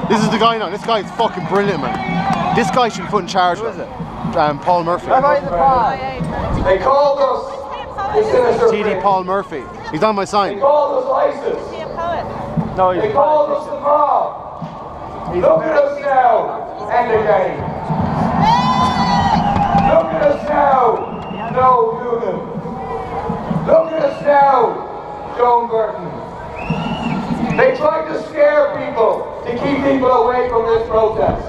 This is the guy now. This guy's fucking brilliant, man. This guy should be put in charge. Who is it? Paul Murphy. They called us the sinister TD Paul Murphy. He's on my sign. They called us ISIS. No, he's They called us the mob. Look at us now, and again. Look at us now, Noel Goonan. Look at us now, Joan Burton. They tried to scare people to keep people away from this protest.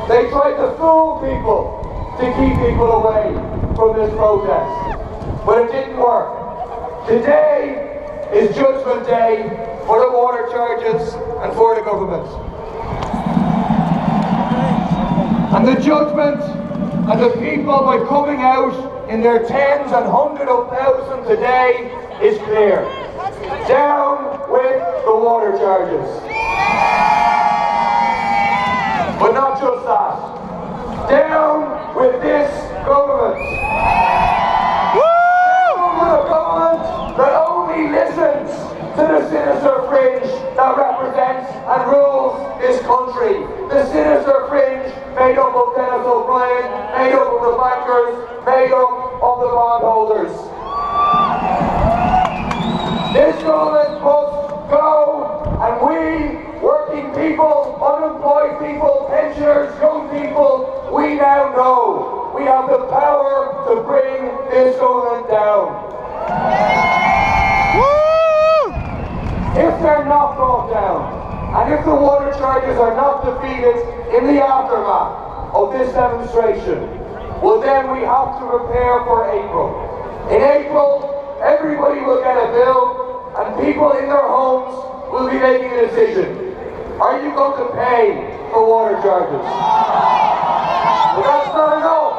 They tried to fool people to keep people away from this protest. But it didn't work. Today is Judgment Day for the water charges and for the government. And the judgment and the people by coming out in their tens and hundreds of thousands today is clear. Down with the water charges. But not just that. Down with this government. Down with a government that only listens to the sinister fringe that represents and rules this country. The sinister fringe made up of Dennis O'Brien, made up of the bankers, made up of the bondholders. This government must go, and we, working people, unemployed people, pensioners, young people, we now know we have the power to bring this government down. If they're not brought down, and if the water charges are not defeated in the aftermath of this demonstration, well then we have to prepare for April. In April, everybody will get a bill, and people in their homes will be making a decision. Are you going to pay for water charges? But that's not enough.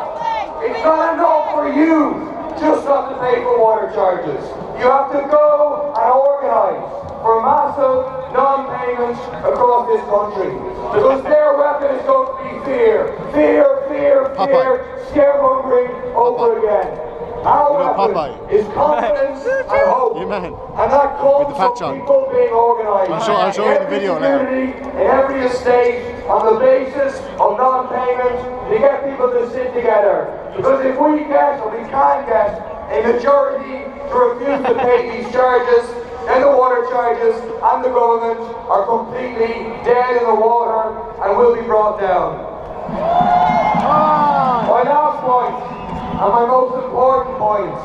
It's not enough for you just not to pay for water charges. You have to go and organise for massive non-payments across this country. Because their weapon is going to be fear. Fear, fear, fear, scaremongering over again. Our weapon is confidence and hope. And that comes from people being organised. I'll show you the video now. In every estate on the basis of non-payment to get people to sit together. Because if we get, or we can get, a majority to refuse to pay these charges, then the water charges and the government are completely dead in the water and will be brought down. My last point, and my most important point,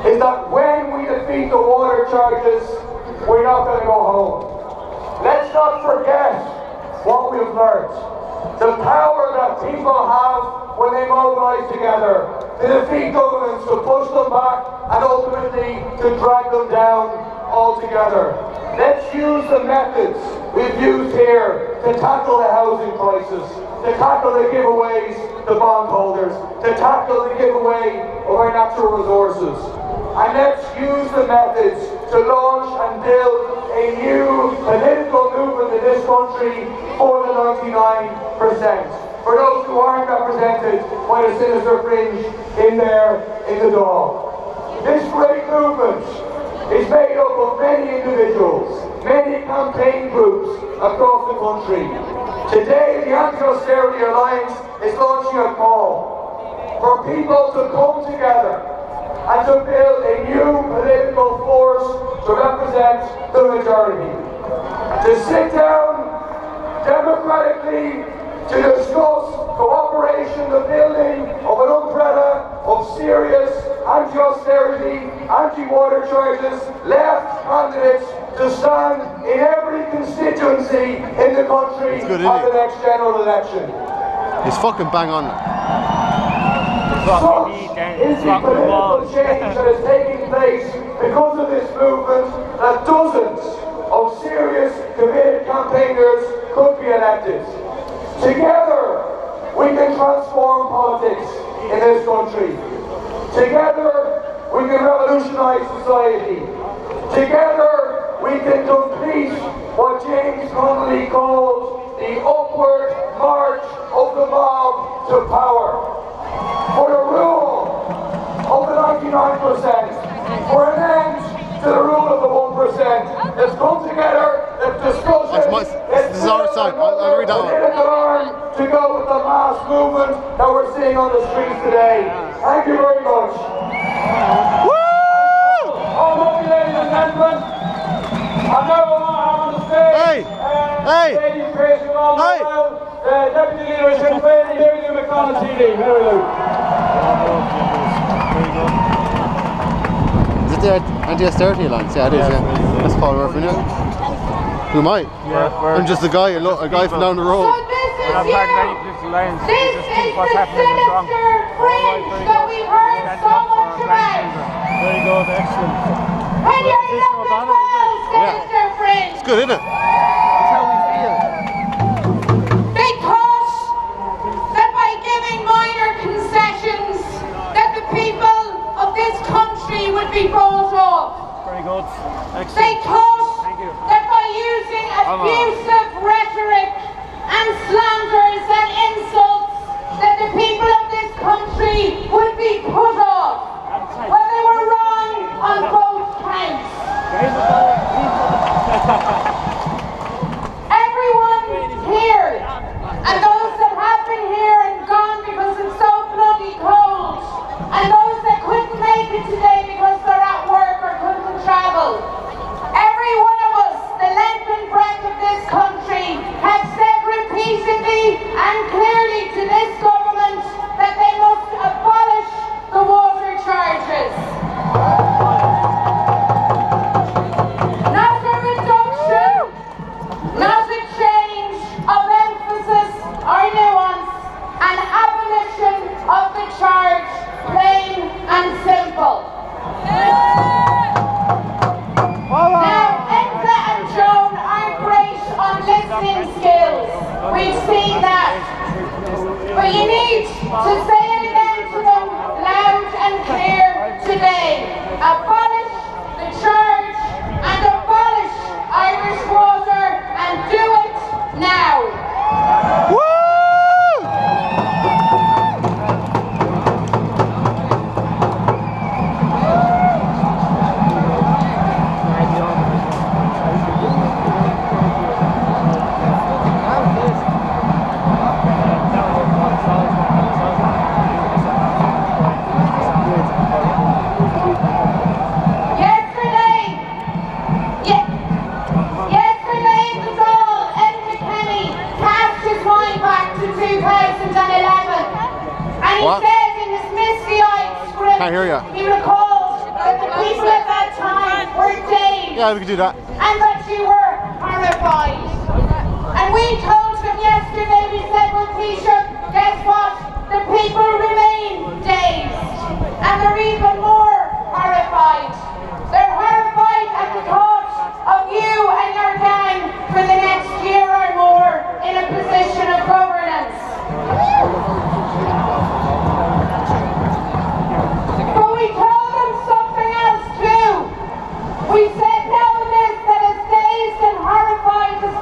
is that when we defeat the water charges, we're not going to go home. Let's not forget what we've learned. The power that people have when they mobilise together to defeat governments, to push them back, and ultimately to drag them down altogether. Let's use the methods we've used here to tackle the housing crisis, to tackle the giveaways to bondholders, to tackle the giveaway of our natural resources. And let's use the methods to launch and build a new political movement in this country for the 99%. For those who aren't represented by the sinister fringe in the Dáil. This great movement is made up of many individuals, many campaign groups across the country. Today, the Anti-Austerity-Alliance is launching a call for people to come together and to build a new political force to represent the majority. To sit down democratically to discuss cooperation, the building of an umbrella of serious anti-austerity, anti-water charges, left candidates to stand in every constituency in the country at the next general election. He's fucking bang on. Such is the political change that is taking place because of this movement that dozens of serious, committed campaigners could be elected. Together, we can transform politics in this country. Together, we can revolutionise society. Together, we can complete what James Connolly called the upward march of the mob to power. For the rule of the 99%, for an end to the rule of the 1%. Let's come together, let's discuss it, sorry. I'll read that one. To go with the mass movement that we're seeing on the streets today. Thank you very much. Woo! All of you, ladies and gentlemen. I'm now on the stage. Hey! Hey! Ladies praising all the Hey! while. The Deputy Leader of Sinn Féin, David McDonald TD. Here we go. Is it the Anti-Austerity-Alliance? Yeah, it is, yeah. That's Paul Murphy, yeah. Who am I? Yeah, I'm just a guy from down the road. So this is the sinister fringe that we've heard so much about. Very good, excellent. When you're looking for sinister fringe. It's good, isn't it? That's how we feel. They thought that by giving minor concessions that the people of this country would be bought off. Very good, They excellent. thought Thank you. that by using abusive rhetoric and slanders and insults that the people of this country would be put off. Well, they were wrong on both counts. Everyone here, and those that have been here and gone because it's so bloody cold, and those that couldn't make it today because they're at work or couldn't travel, every one of us, the length and breadth of this country, have said repeatedly and clearly to this government that they must abolish the water charges. Not a reduction, not a change of emphasis or nuance, an abolition of the charge, plain and simple. Now, Enda and Joan aren't great on listening skills. We've seen that. But you need to say it again to them loud and clear today. Abolish the charge and abolish Irish water and do it now. Woo! Yesterday was all Enda Kenny cast his mind back to 2011, and he What? said in his misty-eyed script, Can't hear ya. he recalled that the people at that time were dazed Yeah, we can do that. and that you were horrified. And we told him yesterday, we said, well, Taoiseach, guess what? The people remain dazed, and they're even more horrified. They're horrified at the thought of you and your gang for the next year or more in a position of governance. But we told them something else too. We said, know this, that as dazed and horrified as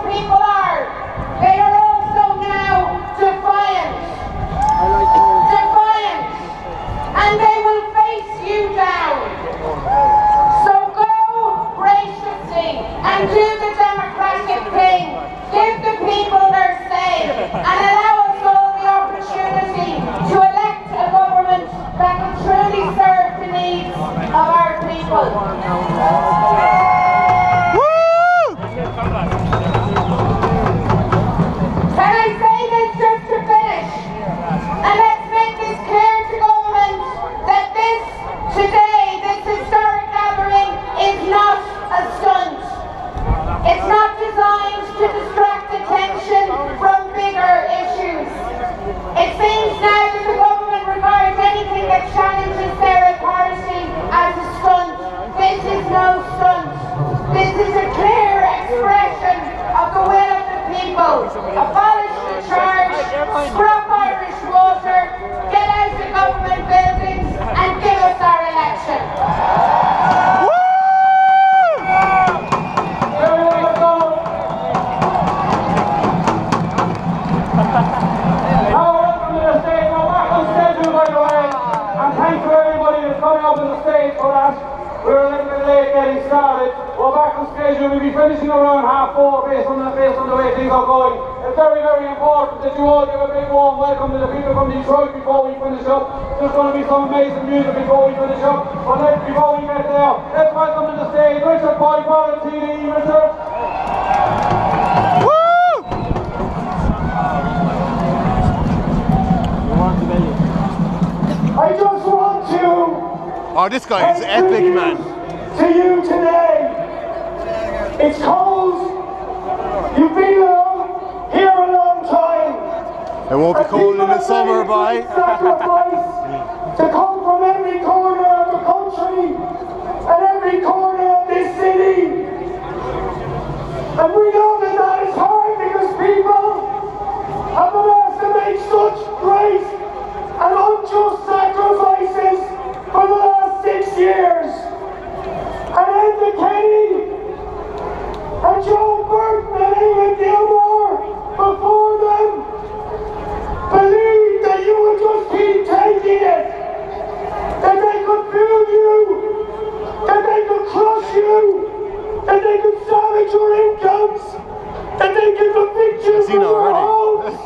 stage and we'll be finishing around 4:30 based on the way things are going. It's very, very important that you all give a big warm welcome to the people from Detroit before we finish up. There's going to be some amazing music before we finish up. But before we get there, let's welcome to the stage Richard Boyd, TD. Richard. I just want to Oh, this guy is epic, man. to you today. It's cold. You've been here a long time. It won't be cold in the summer, boy. Sacrifice to come from every corner of the country and every corner of this city. And we know that that is hard because people have been asked to make such great and unjust sacrifices for the last 6 years. And Ed Kenny and Joe Burton and Eamon Gilmore before them believed that you would just keep taking it, that they could build you, that they could crush you, that they could savage your incomes, that they could evict you from your homes,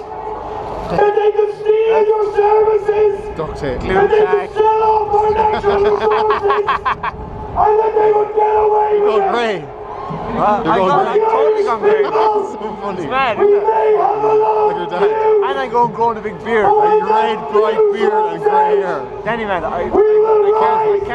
that they could steal your services, Duct tape. that they could sell off our natural resources, and that they would get away with You're it. great. I'm totally gone great. So funny. It's mad, We isn't it? may have a lot Like your of dad. views, And I go and grow a big beard. A red, bright beard and grey hair. Danny, man, we will I can't. rise